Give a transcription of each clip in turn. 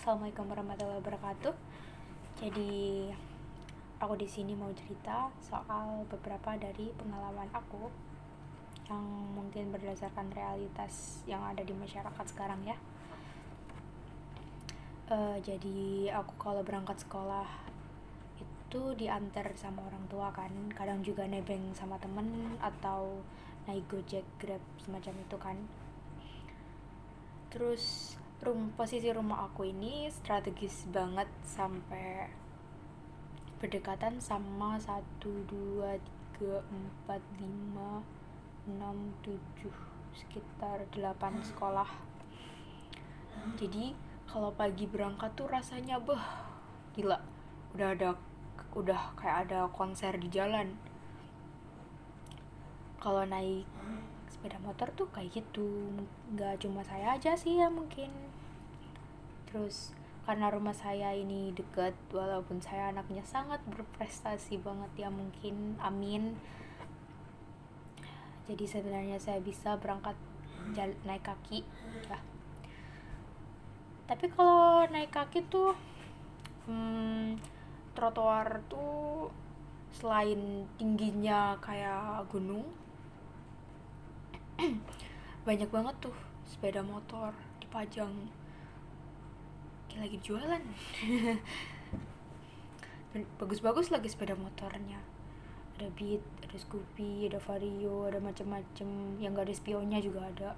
Assalamualaikum warahmatullahi wabarakatuh. Jadi aku di sini mau cerita soal beberapa dari pengalaman aku yang mungkin berdasarkan realitas yang ada di masyarakat sekarang ya. Jadi aku kalau berangkat sekolah itu diantar sama orang tua kan, kadang juga nebeng sama temen atau naik Gojek, Grab semacam itu kan. Terus posisi rumah aku ini strategis banget sampai berdekatan sama 1, 2, 3, 4, 5, 6, 7 sekitar 8 sekolah. Jadi kalau pagi berangkat tuh rasanya gila, udah kayak ada konser di jalan. Kalau naik sepeda motor tuh kayak gitu, nggak cuma saya aja sih ya mungkin. Terus karena rumah saya ini dekat, walaupun saya anaknya sangat berprestasi banget ya mungkin, amin, jadi sebenarnya saya bisa berangkat naik kaki ya. Tapi kalau naik kaki tuh trotoar tuh selain tingginya kayak gunung, banyak banget tuh sepeda motor dipajang kayak lagi jualan. Bagus-bagus lagi sepeda motornya, ada Beat, ada Scoopy, ada Vario, ada macem-macem, yang gak ada spionnya juga ada.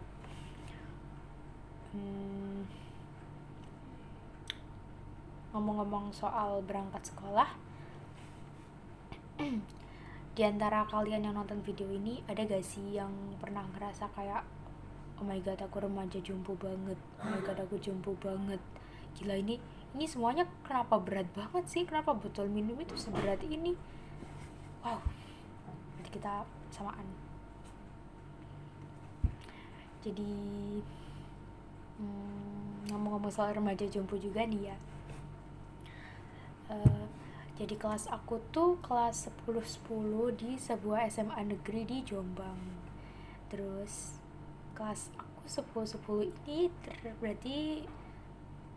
Ngomong-ngomong soal berangkat sekolah, di antara kalian yang nonton video ini ada gak sih yang pernah ngerasa kayak, oh my god aku remaja jompo banget, oh my god aku jompo banget, gila ini semuanya kenapa berat banget sih, kenapa botol minum itu seberat ini, wow, nanti kita samaan. Jadi ngomong-ngomong soal remaja jompo juga nih ya, jadi kelas aku tuh kelas 10-10 di sebuah SMA negeri di Jombang. Terus kelas aku 10-10 ini berarti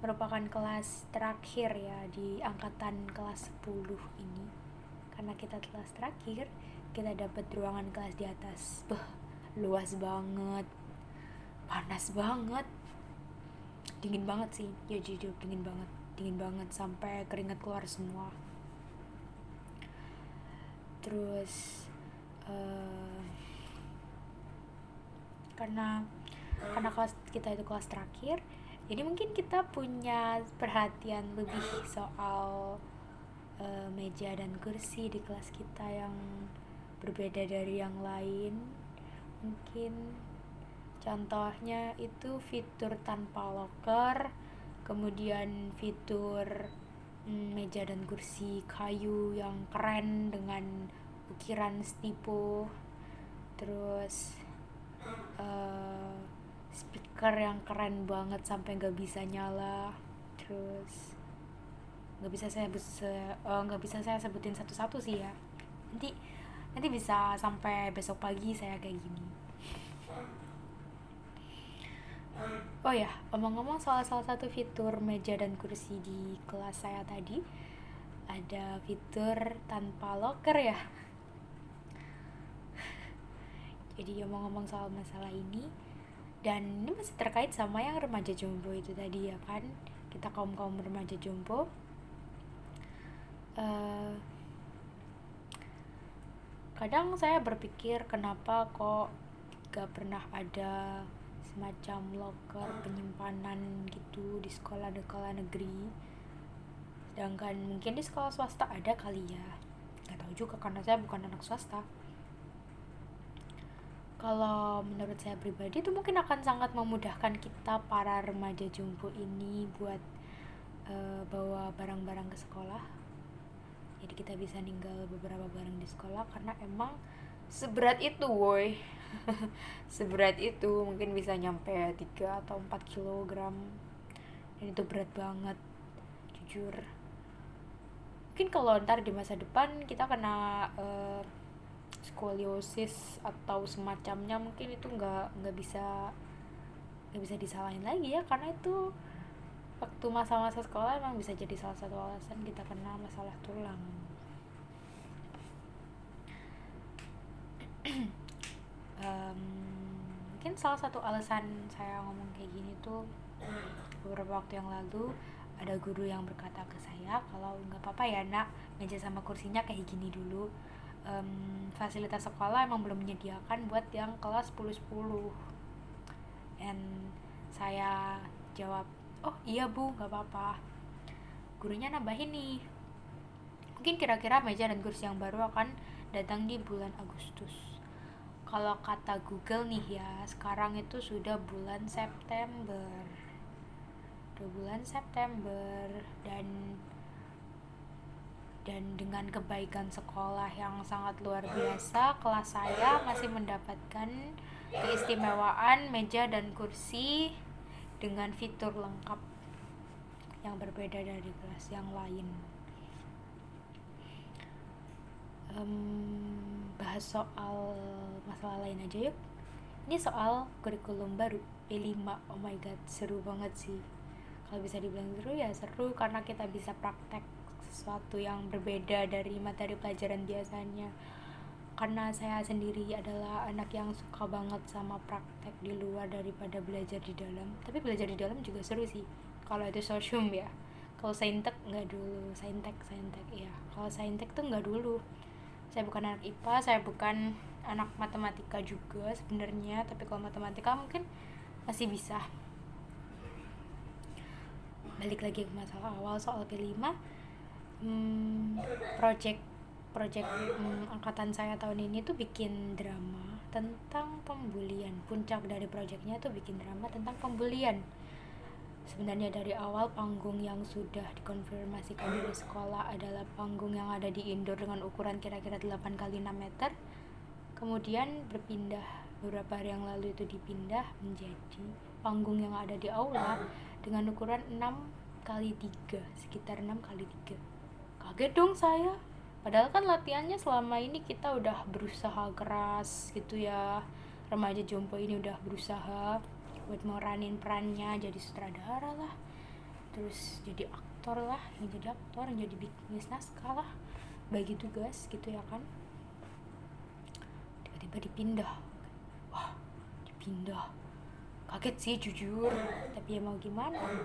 merupakan kelas terakhir ya di angkatan kelas 10 ini. Karena kita kelas terakhir, kita dapat ruangan kelas di atas. Luas banget, panas banget, dingin banget sih, ya jujur dingin banget sampai keringat keluar semua. Terus karena kelas kita itu kelas terakhir, jadi mungkin kita punya perhatian lebih soal meja dan kursi di kelas kita yang berbeda dari yang lain. Mungkin contohnya itu fitur tanpa loker, kemudian fitur meja dan kursi kayu yang keren dengan ukiran stipo, terus speaker yang keren banget sampai nggak bisa nyala, terus nggak bisa saya sebutin satu-satu sih ya, nanti bisa sampai besok pagi saya kayak gini. Oh ya, omong-omong soal salah satu fitur meja dan kursi di kelas saya tadi, ada fitur tanpa loker ya. Jadi omong-omong soal masalah ini, dan ini masih terkait sama yang remaja jompo itu tadi ya kan, kita kaum remaja jompo. Kadang saya berpikir kenapa kok gak pernah ada semacam loker penyimpanan gitu di sekolah negeri, sedangkan mungkin di sekolah swasta ada kali ya, nggak tahu juga karena saya bukan anak swasta. Kalau menurut saya pribadi itu mungkin akan sangat memudahkan kita para remaja jompo ini buat bawa barang-barang ke sekolah. Jadi kita bisa ninggal beberapa barang di sekolah karena emang seberat itu woy. Seberat itu, mungkin bisa nyampe 3 atau 4 kilogram, dan itu berat banget jujur. Mungkin kalau ntar di masa depan kita kena skoliosis atau semacamnya, mungkin itu nggak bisa disalahin lagi ya, karena itu waktu masa-masa sekolah emang bisa jadi salah satu alasan kita kena masalah tulang. Mungkin salah satu alasan saya ngomong kayak gini tuh, beberapa waktu yang lalu ada guru yang berkata ke saya kalau nggak apa-apa ya nak, meja sama kursinya kayak gini dulu. Fasilitas sekolah emang belum menyediakan buat yang kelas 10-10. And saya jawab, oh iya bu, nggak apa-apa. Gurunya nambahin nih, mungkin kira-kira meja dan kursi yang baru akan datang di bulan Agustus. Kalau kata Google nih ya, sekarang itu sudah bulan September. Udah bulan September dan dengan kebaikan sekolah yang sangat luar biasa, kelas saya masih mendapatkan keistimewaan meja dan kursi dengan fitur lengkap yang berbeda dari kelas yang lain. Bahas soal masalah lain aja yuk. Ini soal kurikulum baru P5. Oh my god, seru banget sih. Kalau bisa dibilang seru ya seru, karena kita bisa praktek sesuatu yang berbeda dari materi pelajaran biasanya. Karena saya sendiri adalah anak yang suka banget sama praktek di luar daripada belajar di dalam. Tapi belajar di dalam juga seru sih, kalau itu sosium ya. Kalau saintek nggak dulu. Saintek ya. Kalau saintek tuh nggak dulu. Saya bukan anak IPA, saya bukan anak matematika juga sebenarnya, tapi kalau matematika mungkin masih bisa. Balik lagi ke masalah awal soal P5. Project angkatan saya tahun ini tuh bikin drama tentang pembulian. Puncak dari projectnya tuh bikin drama tentang pembulian. Sebenarnya dari awal panggung yang sudah dikonfirmasikan dari sekolah adalah panggung yang ada di indoor dengan ukuran kira-kira 8x6 meter. Kemudian berpindah, beberapa hari yang lalu itu dipindah menjadi panggung yang ada di aula dengan ukuran 6x3, sekitar 6x3. Kaget dong saya, padahal kan latihannya selama ini kita udah berusaha keras gitu ya. Remaja Jompo ini udah berusaha buat meranin perannya, jadi sutradara lah, terus jadi aktor lah, yang jadi aktor, yang jadi bikin naskah lah, bagi tugas gitu ya kan. Tiba-tiba dipindah. Wah, dipindah. Kaget sih jujur, tapi ya mau gimana,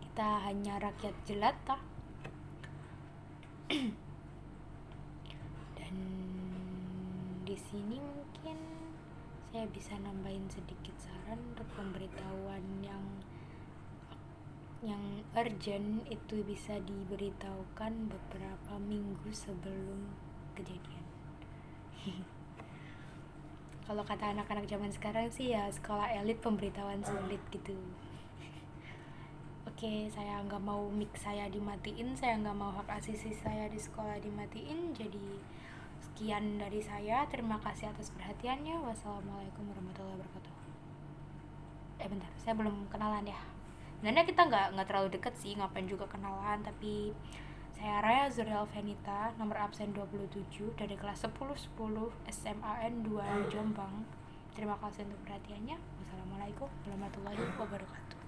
kita hanya rakyat jelata. Dan di sini mungkin saya bisa nambahin sedikit saran untuk pemberitahuan yang urgent itu bisa diberitahukan beberapa minggu sebelum kejadian. Kalau kata anak-anak zaman sekarang sih ya, sekolah elit pemberitahuan sulit gitu. Oke, saya nggak mau mic saya dimatiin, saya nggak mau hak asasi saya di sekolah dimatiin. Jadi sekian dari saya, terima kasih atas perhatiannya. Wassalamualaikum warahmatullahi wabarakatuh. Bentar, saya belum kenalan ya. Sebenarnya kita nggak terlalu deket sih, ngapain juga kenalan. Tapi saya Raya Zuriel Venita, nomor absen 27 dari kelas 10-10 SMAN 2 Jombang. Terima kasih untuk perhatiannya. Wassalamualaikum warahmatullahi wabarakatuh.